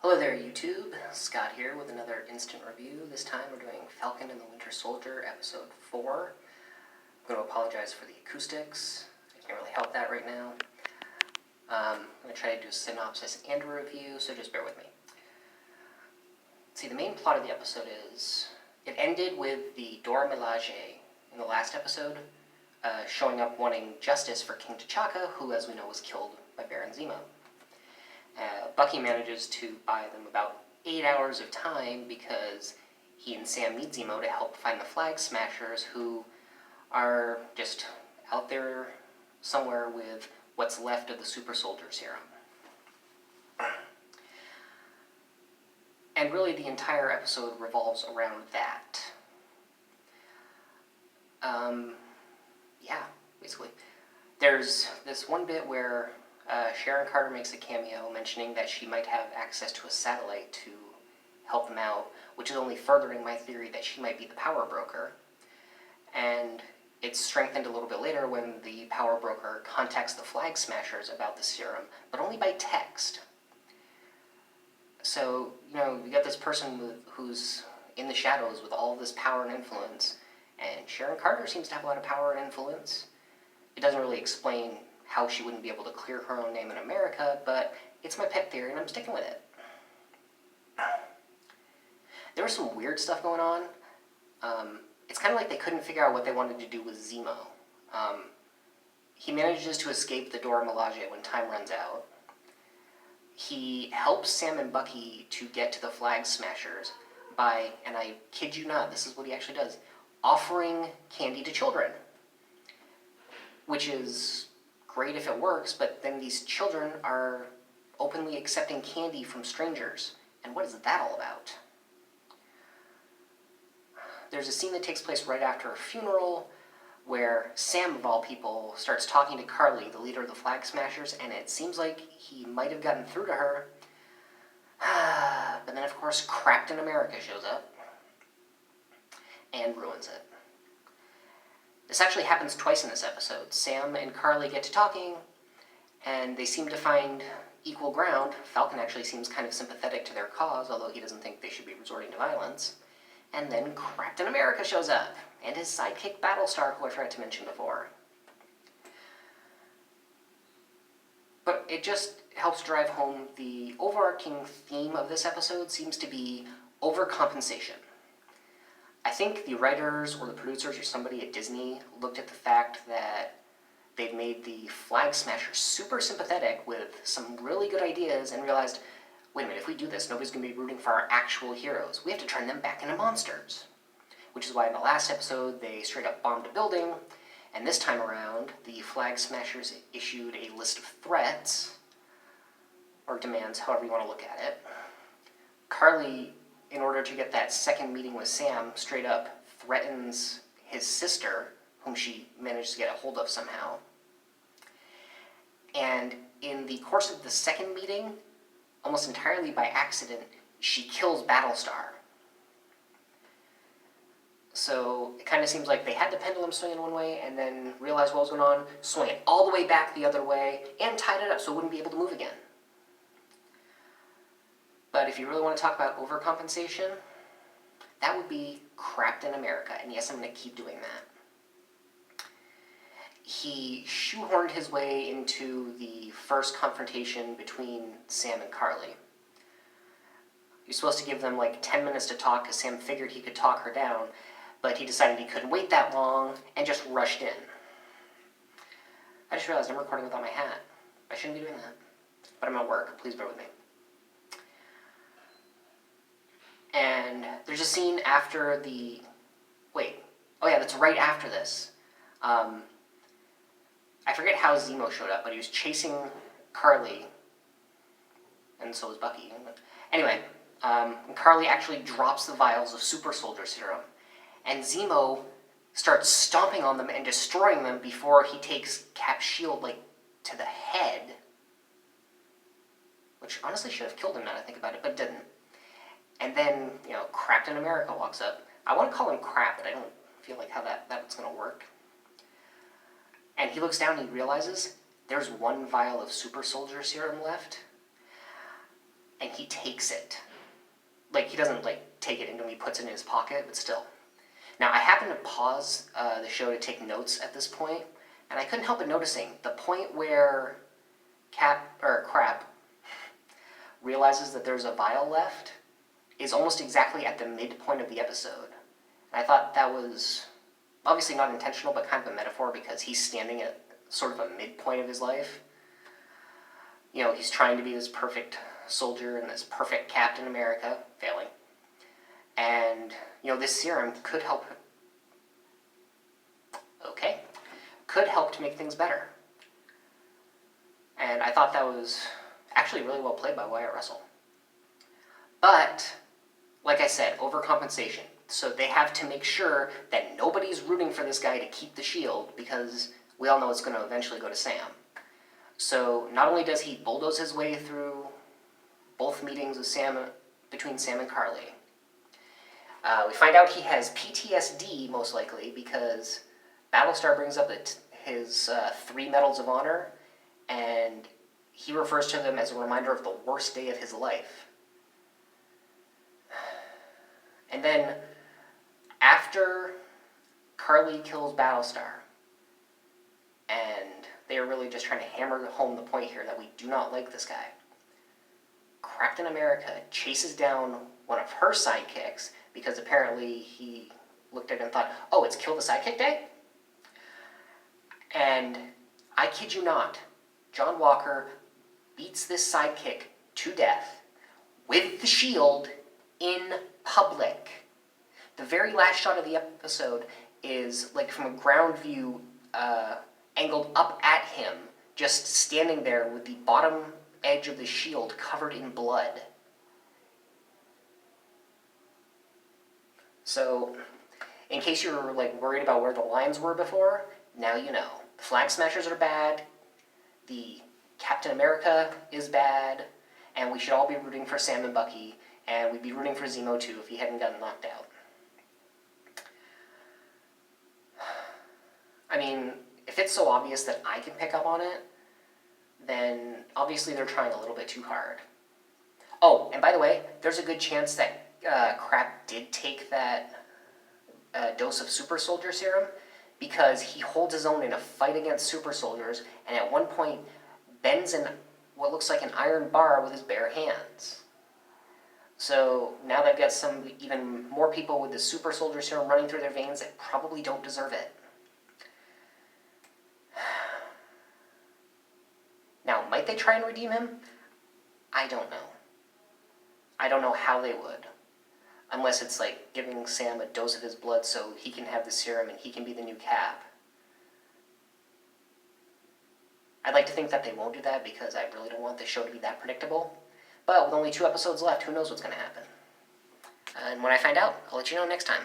Hello there, YouTube. Scott here with another instant review. This time we're doing Falcon and the Winter Soldier, Episode 4. I'm going to apologize for the acoustics. I can't really help that right now. I'm going to try to do a synopsis and a review, so just bear with me. See, the main plot of the episode is, it ended with the Dora Milaje in the last episode, showing up wanting justice for King T'Chaka, who, as we know, was killed by Baron Zemo. Bucky manages to buy them about 8 hours of time because he and Sam need Zemo to help find the Flag Smashers, who are just out there somewhere with what's left of the Super Soldier Serum. And really the entire episode revolves around that. Yeah, basically. There's this one bit where Sharon Carter makes a cameo mentioning that she might have access to a satellite to help them out, which is only furthering my theory that she might be the power broker. And it's strengthened a little bit later when the power broker contacts the Flag Smashers about the serum, but only by text. So, you know, you got this person who's in the shadows with all of this power and influence, and Sharon Carter seems to have a lot of power and influence. It doesn't really explain how she wouldn't be able to clear her own name in America, but it's my pet theory and I'm sticking with it. There was some weird stuff going on. It's kind of like they couldn't figure out what they wanted to do with Zemo. He manages to escape the Dora Milaje when time runs out. He helps Sam and Bucky to get to the Flag Smashers by, and I kid you not, this is what he actually does, offering candy to children. Which is great if it works, but then these children are openly accepting candy from strangers. And what is that all about? There's a scene that takes place right after a funeral where Sam, of all people, starts talking to Carly, the leader of the Flag Smashers, and it seems like he might have gotten through to her. But then, of course, Captain America shows up and ruins it. This actually happens twice in this episode. Sam and Carly get to talking, and they seem to find equal ground. Falcon actually seems kind of sympathetic to their cause, although he doesn't think they should be resorting to violence. And then Captain America shows up, and his sidekick Battlestar, who I forgot to mention before. But it just helps drive home the overarching theme of this episode seems to be overcompensation. I think the writers or the producers or somebody at Disney looked at the fact that they've made the Flag Smashers super sympathetic with some really good ideas and realized, wait a minute, if we do this, nobody's going to be rooting for our actual heroes. We have to turn them back into monsters. Which is why in the last episode they straight up bombed a building, and this time around the Flag Smashers issued a list of threats, or demands, however you want to look at it. Carly, in order to get that second meeting with Sam, straight up threatens his sister, whom she managed to get a hold of somehow. And in the course of the second meeting, almost entirely by accident, she kills Battlestar. So it kind of seems like they had the pendulum swing in one way and then realized what was going on, swung it all the way back the other way, and tied it up so it wouldn't be able to move again. But if you really want to talk about overcompensation, that would be Captain America, and yes, I'm going to keep doing that. He shoehorned his way into the first confrontation between Sam and Carly. He was supposed to give them like 10 minutes to talk because Sam figured he could talk her down, but he decided he couldn't wait that long and just rushed in. I just realized I'm recording without my hat. I shouldn't be doing that. But I'm at work. Please bear with me. And there's a scene after the... Wait. Oh yeah, that's right after this. I forget how Zemo showed up, but he was chasing Carly. And so was Bucky. Anyway, Carly actually drops the vials of Super Soldier Serum. And Zemo starts stomping on them and destroying them before he takes Cap's shield, like, to the head. Which honestly should have killed him now that I think about it, but didn't. And then, you know, Captain America walks up. I want to call him Crap, but I don't feel like how that's going to work. And he looks down and he realizes there's one vial of Super Soldier Serum left. and he takes it. Like, he doesn't, like, take it and he puts it in his pocket, but still. Now, I happened to pause the show to take notes at this point, and I couldn't help but noticing the point where Crap realizes that there's a vial left is almost exactly at the midpoint of the episode. And I thought that was obviously not intentional, but kind of a metaphor because he's standing at sort of a midpoint of his life. You know, he's trying to be this perfect soldier and this perfect Captain America, failing. And, you know, this serum could help to make things better. And I thought that was actually really well played by Wyatt Russell. But, like I said, overcompensation. So they have to make sure that nobody's rooting for this guy to keep the shield, because we all know it's going to eventually go to Sam. So not only does he bulldoze his way through both meetings with between Sam and Carly, we find out he has PTSD, most likely, because Battlestar brings up his 3 Medals of Honor, and he refers to them as a reminder of the worst day of his life. And then, after Carly kills Battlestar, and they are really just trying to hammer home the point here that we do not like this guy, Captain America chases down one of her sidekicks, because apparently he looked at it and thought, oh, it's Kill the Sidekick Day? And I kid you not, John Walker beats this sidekick to death with the shield in public. The very last shot of the episode is like from a ground view, angled up at him, just standing there with the bottom edge of the shield covered in blood. So, in case you were like worried about where the lines were before, now you know. The Flag Smashers are bad, the Captain America is bad, and we should all be rooting for Sam and Bucky, and we'd be rooting for Zemo too if he hadn't gotten knocked out. I mean, if it's so obvious that I can pick up on it, then obviously they're trying a little bit too hard. Oh, and by the way, there's a good chance that Crap did take that dose of super soldier serum, because he holds his own in a fight against super soldiers, and at one point bends what looks like an iron bar with his bare hands. So now they've got even more people with the super soldier serum running through their veins that probably don't deserve it. Now, might they try and redeem him? I don't know. I don't know how they would. Unless it's like giving Sam a dose of his blood so he can have the serum and he can be the new Cap. I'd like to think that they won't do that because I really don't want the show to be that predictable. But with only 2 episodes left, who knows what's going to happen. And when I find out, I'll let you know next time.